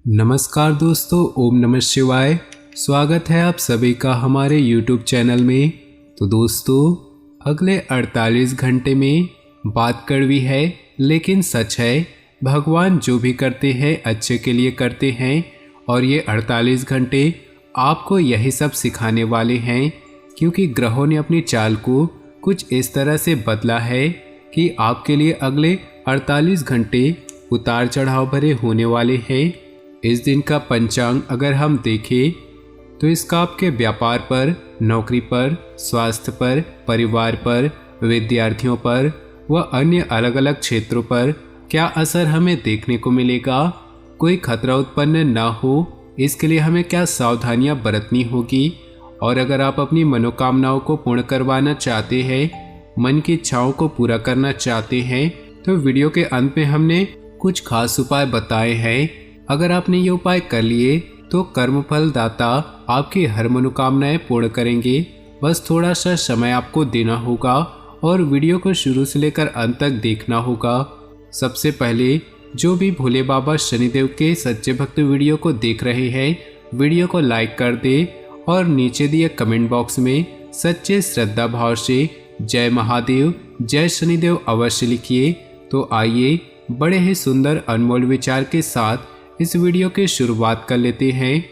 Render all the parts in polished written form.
नमस्कार दोस्तों, ओम नमः शिवाय। स्वागत है आप सभी का हमारे YouTube चैनल में। तो दोस्तों, अगले 48 घंटे में बात कड़वी है लेकिन सच है। भगवान जो भी करते हैं अच्छे के लिए करते हैं और ये 48 घंटे आपको यही सब सिखाने वाले हैं, क्योंकि ग्रहों ने अपनी चाल को कुछ इस तरह से बदला है कि आपके लिए अगले 48 घंटे उतार चढ़ाव भरे होने वाले हैं। इस दिन का पंचांग अगर हम देखें तो इसका आपके व्यापार पर, नौकरी पर, स्वास्थ्य पर, परिवार पर, विद्यार्थियों पर व अन्य अलग अलग क्षेत्रों पर क्या असर हमें देखने को मिलेगा। कोई खतरा उत्पन्न ना हो, इसके लिए हमें क्या सावधानियां बरतनी होगी। और अगर आप अपनी मनोकामनाओं को पूर्ण करवाना चाहते हैं, मन की इच्छाओं को पूरा करना चाहते हैं, तो वीडियो के अंत में हमने कुछ खास उपाय बताए हैं। अगर आपने ये उपाय कर लिए तो कर्मफल दाता आपकी हर मनोकामनाएं पूर्ण करेंगे। बस थोड़ा सा समय आपको देना होगा और वीडियो को शुरू से लेकर अंत तक देखना होगा। सबसे पहले जो भी भोले बाबा शनिदेव के सच्चे भक्त वीडियो को देख रहे हैं, वीडियो को लाइक कर दे और नीचे दिए कमेंट बॉक्स में सच्चे श्रद्धा भाव से जय महादेव, जय शनिदेव अवश्य लिखिए। तो आइए बड़े ही सुंदर अनमोल विचार के साथ इस वीडियो की शुरुआत कर लेते हैं।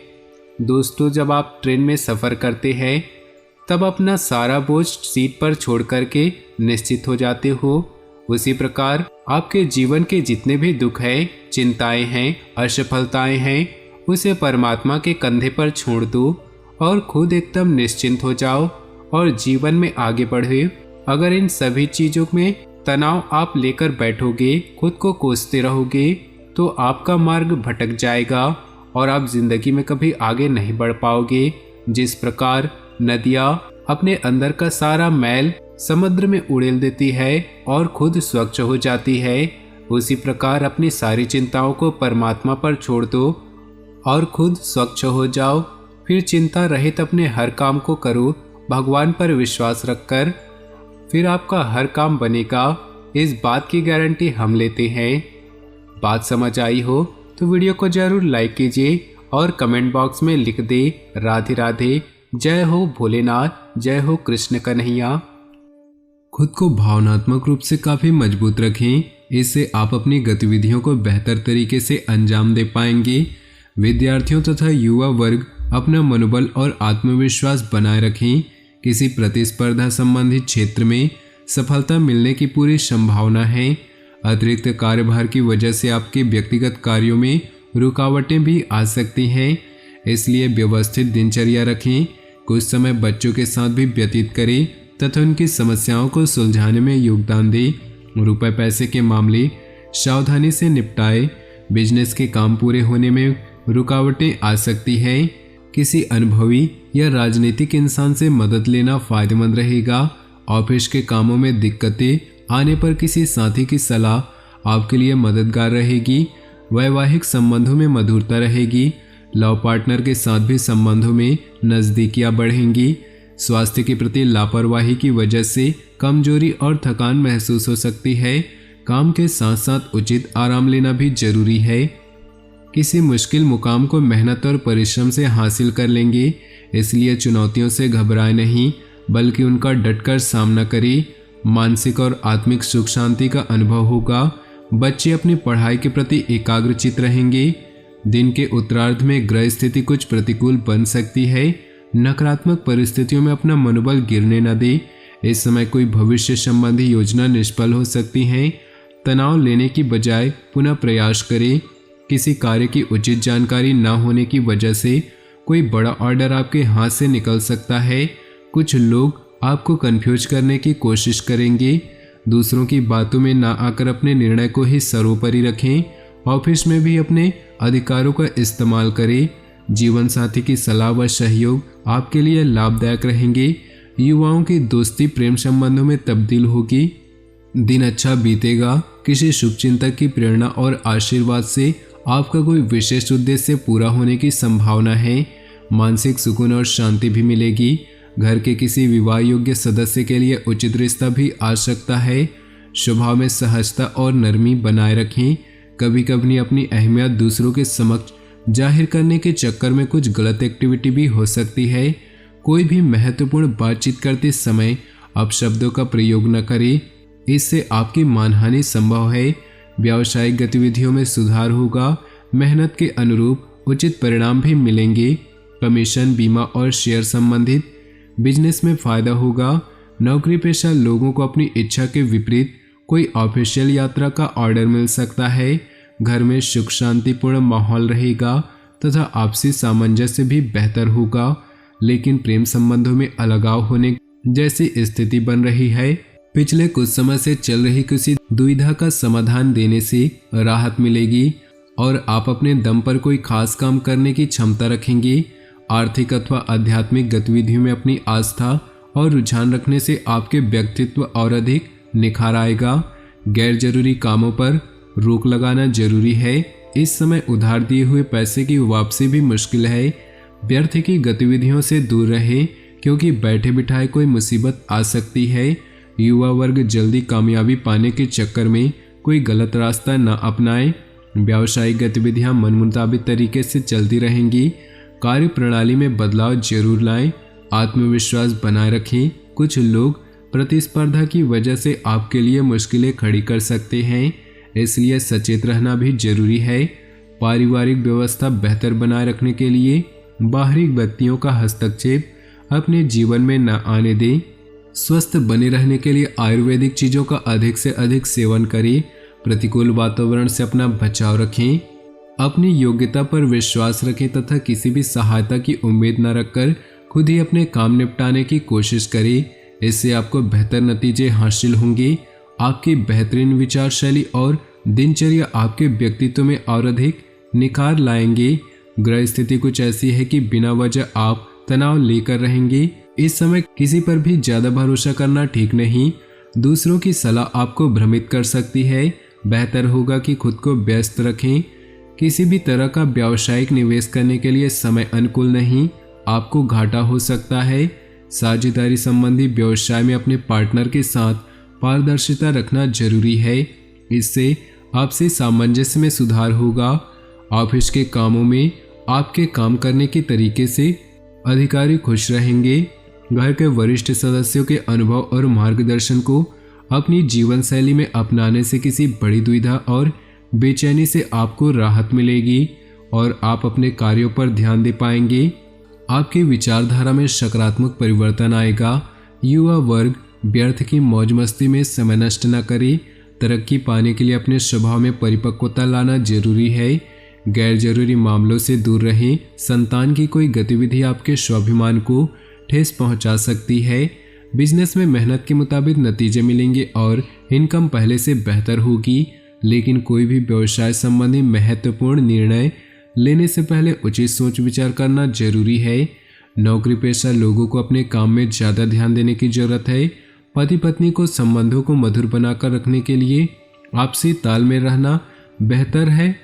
दोस्तों, जब आप ट्रेन में सफ़र करते हैं तब अपना सारा बोझ सीट पर छोड़ करके निश्चित हो जाते हो। उसी प्रकार आपके जीवन के जितने भी दुख हैं, चिंताएं हैं, असफलताएं हैं, उसे परमात्मा के कंधे पर छोड़ दो और खुद एकदम निश्चिंत हो जाओ और जीवन में आगे बढ़े। अगर इन सभी चीज़ों में तनाव आप लेकर बैठोगे, खुद को कोसते रहोगे, तो आपका मार्ग भटक जाएगा और आप जिंदगी में कभी आगे नहीं बढ़ पाओगे। जिस प्रकार नदियाँ अपने अंदर का सारा मैल समुद्र में उड़ेल देती है और खुद स्वच्छ हो जाती है, उसी प्रकार अपनी सारी चिंताओं को परमात्मा पर छोड़ दो और खुद स्वच्छ हो जाओ। फिर चिंता रहित अपने हर काम को करो, भगवान पर विश्वास रखकर। फिर आपका हर काम बनेगा, इस बात की गारंटी हम लेते हैं। बात समझ आई हो तो वीडियो को जरूर लाइक कीजिए और कमेंट बॉक्स में लिख दे राधे राधे, जय हो भोलेनाथ, जय हो कृष्ण कन्हैया। खुद को भावनात्मक रूप से काफ़ी मजबूत रखें, इससे आप अपनी गतिविधियों को बेहतर तरीके से अंजाम दे पाएंगे। विद्यार्थियों तथा युवा वर्ग अपना मनोबल और आत्मविश्वास बनाए रखें। किसी प्रतिस्पर्धा संबंधी क्षेत्र में सफलता मिलने की पूरी संभावना है। अतिरिक्त कार्यभार की वजह से आपके व्यक्तिगत कार्यों में रुकावटें भी आ सकती हैं, इसलिए व्यवस्थित दिनचर्या रखें। कुछ समय बच्चों के साथ भी व्यतीत करें तथा उनकी समस्याओं को सुलझाने में योगदान दें। रुपए पैसे के मामले सावधानी से निपटाएं। बिजनेस के काम पूरे होने में रुकावटें आ सकती हैं। किसी अनुभवी या राजनीतिक इंसान से मदद लेना फायदेमंद रहेगा। ऑफिस के कामों में दिक्कतें आने पर किसी साथी की सलाह आपके लिए मददगार रहेगी। वैवाहिक संबंधों में मधुरता रहेगी। लव पार्टनर के साथ भी संबंधों में नज़दीकियां बढ़ेंगी। स्वास्थ्य के प्रति लापरवाही की वजह से कमजोरी और थकान महसूस हो सकती है। काम के साथ साथ उचित आराम लेना भी जरूरी है। किसी मुश्किल मुकाम को मेहनत और परिश्रम से हासिल कर लेंगे, इसलिए चुनौतियों से घबराए नहीं बल्कि उनका डटकर सामना करें। मानसिक और आत्मिक सुख शांति का अनुभव होगा। बच्चे अपनी पढ़ाई के प्रति एकाग्रचित रहेंगे। दिन के उत्तरार्ध में ग्रह स्थिति कुछ प्रतिकूल बन सकती है। नकारात्मक परिस्थितियों में अपना मनोबल गिरने न दे। इस समय कोई भविष्य संबंधी योजना निष्फल हो सकती है। तनाव लेने की बजाय पुनः प्रयास करें। किसी कार्य की उचित जानकारी न होने की वजह से कोई बड़ा ऑर्डर आपके हाथ से निकल सकता है। कुछ लोग आपको कंफ्यूज करने की कोशिश करेंगे। दूसरों की बातों में ना आकर अपने निर्णय को ही सर्वोपरि रखें। ऑफिस में भी अपने अधिकारों का इस्तेमाल करें। जीवन साथी की सलाह व सहयोग आपके लिए लाभदायक रहेंगे। युवाओं की दोस्ती प्रेम संबंधों में तब्दील होगी। दिन अच्छा बीतेगा। किसी शुभचिंतक की प्रेरणा और आशीर्वाद से आपका कोई विशेष उद्देश्य पूरा होने की संभावना है। मानसिक सुकून और शांति भी मिलेगी। घर के किसी विवाह योग्य सदस्य के लिए उचित रिश्ता भी आ सकता है। स्वभाव में सहजता और नरमी बनाए रखें। कभी कभी अपनी अहमियत दूसरों के समक्ष जाहिर करने के चक्कर में कुछ गलत एक्टिविटी भी हो सकती है। कोई भी महत्वपूर्ण बातचीत करते समय अपशब्दों का प्रयोग न करें, इससे आपकी मानहानि संभव है। व्यावसायिक गतिविधियों में सुधार होगा, मेहनत के अनुरूप उचित परिणाम भी मिलेंगे। कमीशन, बीमा और शेयर संबंधित बिजनेस में फायदा होगा। नौकरी पेशा लोगों को अपनी इच्छा के विपरीत कोई ऑफिशियल यात्रा का ऑर्डर मिल सकता है। घर में सुख शांतिपूर्ण माहौल रहेगा तथा आपसी सामंजस्य भी बेहतर होगा, लेकिन प्रेम संबंधों में अलगाव होने जैसी स्थिति बन रही है। पिछले कुछ समय से चल रही किसी दुविधा का समाधान देने से राहत मिलेगी और आप अपने दम पर कोई खास काम करने की क्षमता रखेंगे। आर्थिक अथवा आध्यात्मिक गतिविधियों में अपनी आस्था और रुझान रखने से आपके व्यक्तित्व और अधिक निखार आएगा। गैर जरूरी कामों पर रोक लगाना जरूरी है। इस समय उधार दिए हुए पैसे की वापसी भी मुश्किल है। व्यर्थ की गतिविधियों से दूर रहें, क्योंकि बैठे बिठाए कोई मुसीबत आ सकती है। युवा वर्ग जल्दी कामयाबी पाने के चक्कर में कोई गलत रास्ता न अपनाएं। व्यावसायिक गतिविधियां मन मुताबिक तरीके से चलती रहेंगी। कार्य प्रणाली में बदलाव जरूर लाएं। आत्मविश्वास बनाए रखें। कुछ लोग प्रतिस्पर्धा की वजह से आपके लिए मुश्किलें खड़ी कर सकते हैं, इसलिए सचेत रहना भी जरूरी है। पारिवारिक व्यवस्था बेहतर बनाए रखने के लिए बाहरी व्यक्तियों का हस्तक्षेप अपने जीवन में न आने दें। स्वस्थ बने रहने के लिए आयुर्वेदिक चीज़ों का अधिक से अधिक सेवन करें। प्रतिकूल वातावरण से अपना बचाव रखें। अपनी योग्यता पर विश्वास रखें तथा किसी भी सहायता की उम्मीद न रखकर खुद ही अपने काम निपटाने की कोशिश करें। इससे आपको बेहतर नतीजे हासिल होंगे। आपकी बेहतरीन विचार शैली और दिनचर्या आपके व्यक्तित्व में और अधिक निखार लाएंगे। ग्रह स्थिति कुछ ऐसी है कि बिना वजह आप तनाव लेकर रहेंगे। इस समय किसी पर भी ज्यादा भरोसा करना ठीक नहीं। दूसरों की सलाह आपको भ्रमित कर सकती है। बेहतर होगा कि खुद को व्यस्त रखें। किसी भी तरह का व्यावसायिक निवेश करने के लिए समय अनुकूल नहीं, आपको घाटा हो सकता है। साझेदारी संबंधी व्यवसाय में अपने पार्टनर के साथ पारदर्शिता रखना जरूरी है, इससे आपसी सामंजस्य में सुधार होगा। ऑफिस के कामों में आपके काम करने के तरीके से अधिकारी खुश रहेंगे। घर के वरिष्ठ सदस्यों के अनुभव और मार्गदर्शन को अपनी जीवन शैली में अपनाने से किसी बड़ी दुविधा और बेचैनी से आपको राहत मिलेगी और आप अपने कार्यों पर ध्यान दे पाएंगे। आपकी विचारधारा में सकारात्मक परिवर्तन आएगा। युवा वर्ग व्यर्थ की मौज मस्ती में समय नष्ट न करे। तरक्की पाने के लिए अपने स्वभाव में परिपक्वता लाना जरूरी है। गैर जरूरी मामलों से दूर रहें। संतान की कोई गतिविधि आपके स्वाभिमान को ठेस पहुंचा सकती है। बिजनेस में मेहनत के मुताबिक नतीजे मिलेंगे और इनकम पहले से बेहतर होगी, लेकिन कोई भी व्यवसाय संबंधी महत्वपूर्ण निर्णय लेने से पहले उचित सोच विचार करना जरूरी है। नौकरी पेशा लोगों को अपने काम में ज़्यादा ध्यान देने की जरूरत है। पति पत्नी को संबंधों को मधुर बनाकर रखने के लिए आपसी तालमेल रहना बेहतर है।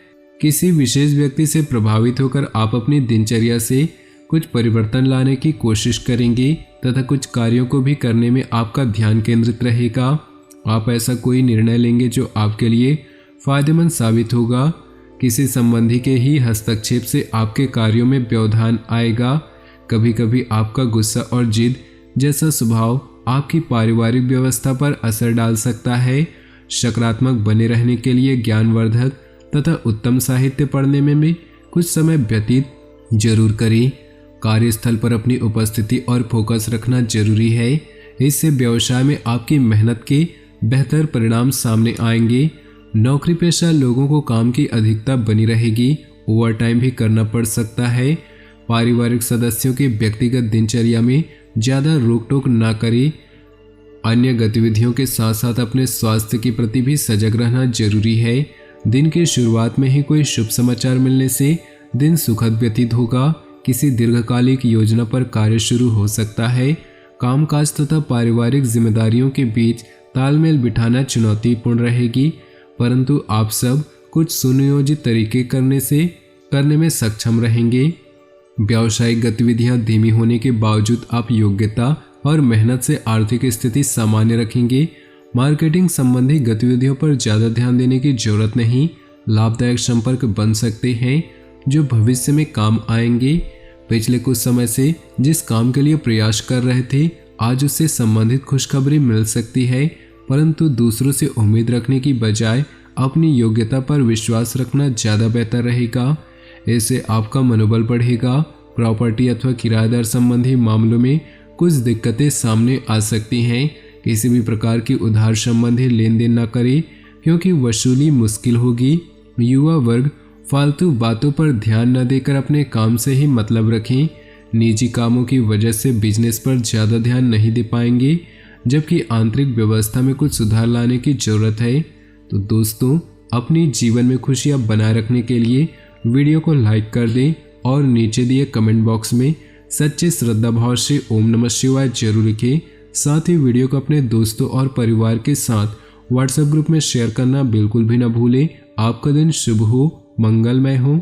किसी विशेष व्यक्ति से प्रभावित होकर आप अपनी दिनचर्या से कुछ परिवर्तन लाने की कोशिश करेंगे तथा कुछ कार्यों को भी करने में आपका ध्यान केंद्रित रहेगा। आप ऐसा कोई निर्णय लेंगे जो आपके लिए फायदेमंद साबित होगा। किसी संबंधी के ही हस्तक्षेप से आपके कार्यों में व्यवधान आएगा। कभी कभी आपका गुस्सा और जिद जैसा स्वभाव आपकी पारिवारिक व्यवस्था पर असर डाल सकता है। सकारात्मक बने रहने के लिए ज्ञानवर्धक तथा उत्तम साहित्य पढ़ने में भी कुछ समय व्यतीत जरूर करें। कार्यस्थल पर अपनी उपस्थिति और फोकस रखना जरूरी है। इससे व्यवसाय में आपकी मेहनत के बेहतर परिणाम सामने आएंगे। नौकरी पेशा लोगों को काम की अधिकता बनी रहेगी। ओवरटाइम भी करना पड़ सकता है। पारिवारिक सदस्यों के व्यक्तिगत दिनचर्या में ज़्यादा रोक टोक ना करें। अन्य गतिविधियों के साथ साथ अपने स्वास्थ्य के प्रति भी सजग रहना जरूरी है। दिन की शुरुआत में ही कोई शुभ समाचार मिलने से दिन सुखद व्यतीत होगा। किसी दीर्घकालिक योजना पर कार्य शुरू हो सकता है। कामकाज तथा पारिवारिक जिम्मेदारियों के बीच तालमेल बिठाना चुनौतीपूर्ण रहेगी, परंतु आप सब कुछ सुनियोजित तरीके करने में सक्षम रहेंगे। व्यावसायिक गतिविधियां धीमी होने के बावजूद आप योग्यता और मेहनत से आर्थिक स्थिति सामान्य रखेंगे। मार्केटिंग संबंधी गतिविधियों पर ज़्यादा ध्यान देने की जरूरत नहीं। लाभदायक संपर्क बन सकते हैं। जो भविष्य में काम आएंगे। पिछले कुछ समय से जिस काम के लिए प्रयास कर रहे थे, आज उससे संबंधित खुशखबरी मिल सकती है, परंतु दूसरों से उम्मीद रखने की बजाय अपनी योग्यता पर विश्वास रखना ज़्यादा बेहतर रहेगा। इससे आपका मनोबल बढ़ेगा। प्रॉपर्टी अथवा किराएदार संबंधी मामलों में कुछ दिक्कतें सामने आ सकती हैं। किसी भी प्रकार की उधार संबंधी लेन देन न करें, क्योंकि वसूली मुश्किल होगी। युवा वर्ग फालतू बातों पर ध्यान न देकर अपने काम से ही मतलब रखें। निजी कामों की वजह से बिजनेस पर ज़्यादा ध्यान नहीं दे पाएंगे, जबकि आंतरिक व्यवस्था में कुछ सुधार लाने की जरूरत है। तो दोस्तों, अपनी जीवन में खुशियाँ बनाए रखने के लिए वीडियो को लाइक कर दें और नीचे दिए कमेंट बॉक्स में सच्चे श्रद्धा भाव से ओम नमः शिवाय जरूर लिखें। साथ ही वीडियो को अपने दोस्तों और परिवार के साथ व्हाट्सएप ग्रुप में शेयर करना बिल्कुल भी न भूलें। आपका दिन शुभ हो, मंगलमय हो।